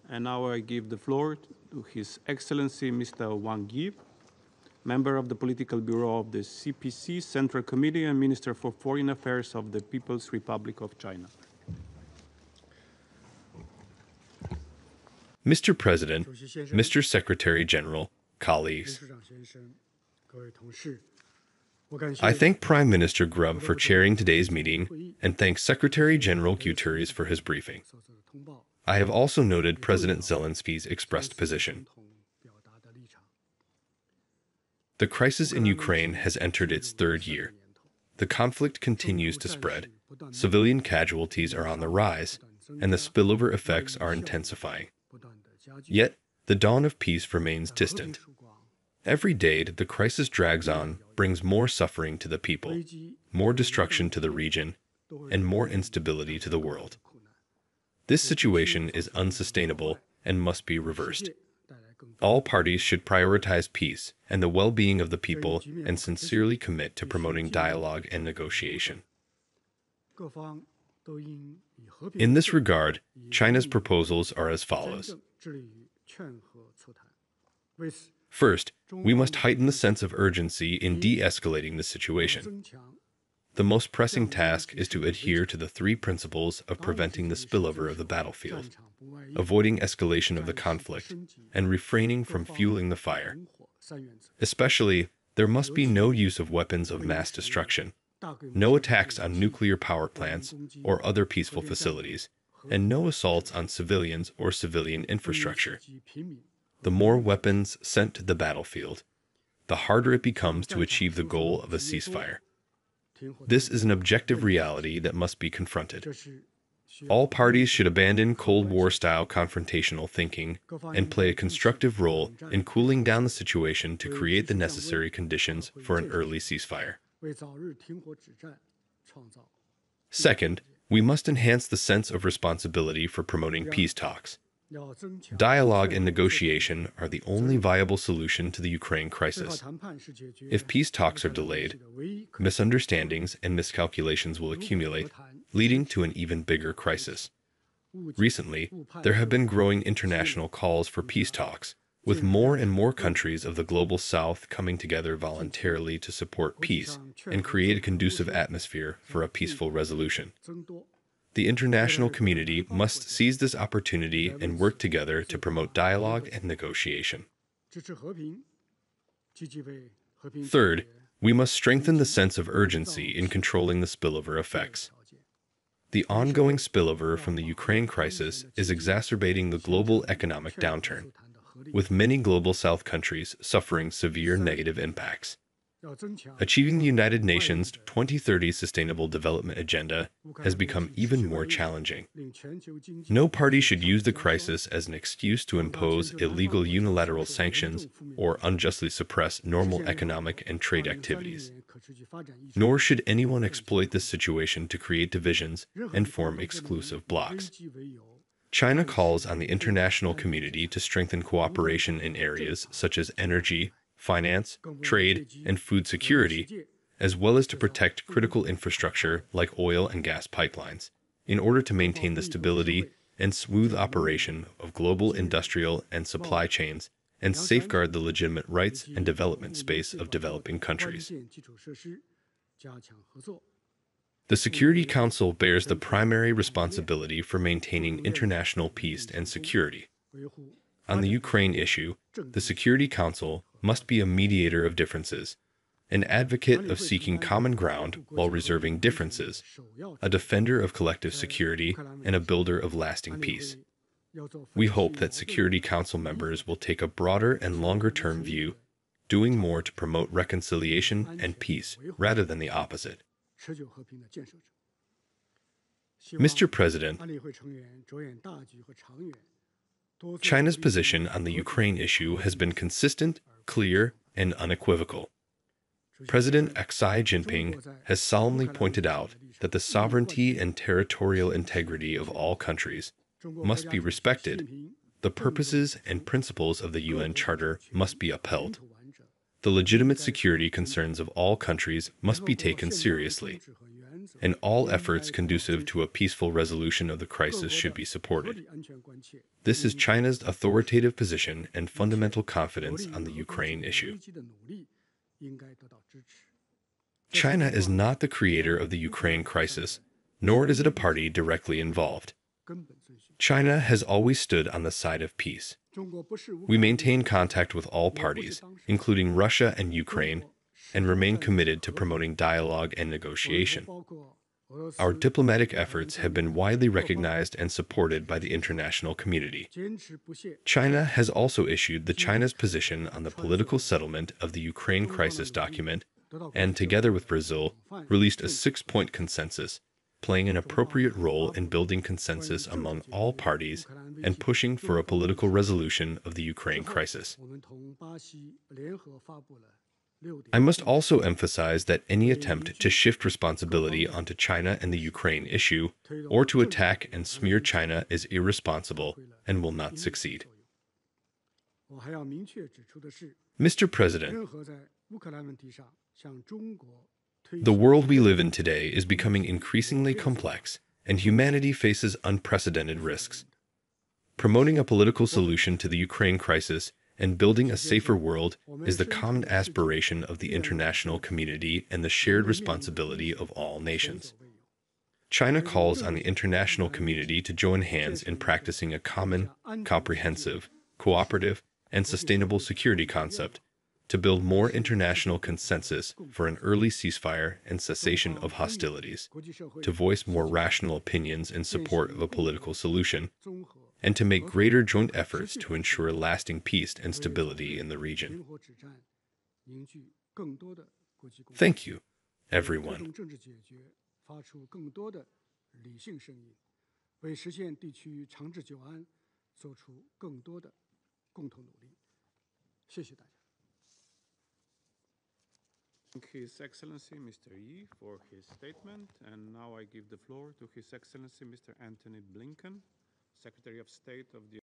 And now I give the floor to His Excellency Mr. Wang Yi, member of the Political Bureau of the CPC Central Committee and Minister for Foreign Affairs of the People's Republic of China. Mr. President, Mr. Secretary General, colleagues, I thank Prime Minister Grubb for chairing today's meeting and thank Secretary General Guterres for his briefing. I have also noted President Zelensky's expressed position. The crisis in Ukraine has entered its third year. The conflict continues to spread, civilian casualties are on the rise, and the spillover effects are intensifying. Yet, the dawn of peace remains distant. Every day the crisis drags on brings more suffering to the people, more destruction to the region, and more instability to the world. This situation is unsustainable and must be reversed. All parties should prioritize peace and the well-being of the people and sincerely commit to promoting dialogue and negotiation. In this regard, China's proposals are as follows. First, we must heighten the sense of urgency in de-escalating the situation. The most pressing task is to adhere to the three principles of preventing the spillover of the battlefield, avoiding escalation of the conflict, and refraining from fueling the fire. Especially, there must be no use of weapons of mass destruction, no attacks on nuclear power plants or other peaceful facilities, and no assaults on civilians or civilian infrastructure. The more weapons sent to the battlefield, the harder it becomes to achieve the goal of a ceasefire. This is an objective reality that must be confronted. All parties should abandon Cold War-style confrontational thinking and play a constructive role in cooling down the situation to create the necessary conditions for an early ceasefire. Second, we must enhance the sense of responsibility for promoting peace talks. Dialogue and negotiation are the only viable solution to the Ukraine crisis. If peace talks are delayed, misunderstandings and miscalculations will accumulate, leading to an even bigger crisis. Recently, there have been growing international calls for peace talks, with more and more countries of the global South coming together voluntarily to support peace and create a conducive atmosphere for a peaceful resolution. The international community must seize this opportunity and work together to promote dialogue and negotiation. Third, we must strengthen the sense of urgency in controlling the spillover effects. The ongoing spillover from the Ukraine crisis is exacerbating the global economic downturn, with many global South countries suffering severe negative impacts. Achieving the United Nations 2030 Sustainable Development Agenda has become even more challenging. No party should use the crisis as an excuse to impose illegal unilateral sanctions or unjustly suppress normal economic and trade activities. Nor should anyone exploit this situation to create divisions and form exclusive blocs. China calls on the international community to strengthen cooperation in areas such as energy, finance, trade, and food security, as well as to protect critical infrastructure like oil and gas pipelines, in order to maintain the stability and smooth operation of global industrial and supply chains and safeguard the legitimate rights and development space of developing countries. The Security Council bears the primary responsibility for maintaining international peace and security. On the Ukraine issue, the Security Council must be a mediator of differences, an advocate of seeking common ground while reserving differences, a defender of collective security, and a builder of lasting peace. We hope that Security Council members will take a broader and longer-term view, doing more to promote reconciliation and peace rather than the opposite. Mr. President, China's position on the Ukraine issue has been consistent, clear, and unequivocal. President Xi Jinping has solemnly pointed out that the sovereignty and territorial integrity of all countries must be respected, the purposes and principles of the UN Charter must be upheld. The legitimate security concerns of all countries must be taken seriously. and all efforts conducive to a peaceful resolution of the crisis should be supported. This is China's authoritative position and fundamental confidence on the Ukraine issue. China is not the creator of the Ukraine crisis, nor is it a party directly involved. China has always stood on the side of peace. We maintain contact with all parties, including Russia and Ukraine, and remain committed to promoting dialogue and negotiation. Our diplomatic efforts have been widely recognized and supported by the international community. China has also issued the China's position on the political settlement of the Ukraine crisis document and, together with Brazil, released a 6-point consensus, playing an appropriate role in building consensus among all parties and pushing for a political resolution of the Ukraine crisis. I must also emphasize that any attempt to shift responsibility onto China and the Ukraine issue, or to attack and smear China, is irresponsible and will not succeed. Mr. President, the world we live in today is becoming increasingly complex, and humanity faces unprecedented risks. Promoting a political solution to the Ukraine crisis and building a safer world is the common aspiration of the international community and the shared responsibility of all nations. China calls on the international community to join hands in practicing a common, comprehensive, cooperative, and sustainable security concept to build more international consensus for an early ceasefire and cessation of hostilities, to voice more rational opinions in support of a political solution, and to make greater joint efforts to ensure lasting peace and stability in the region. Thank you, everyone. Thank His Excellency Mr. Yi for his statement, and now I give the floor to His Excellency Mr. Antony Blinken, Secretary of State of the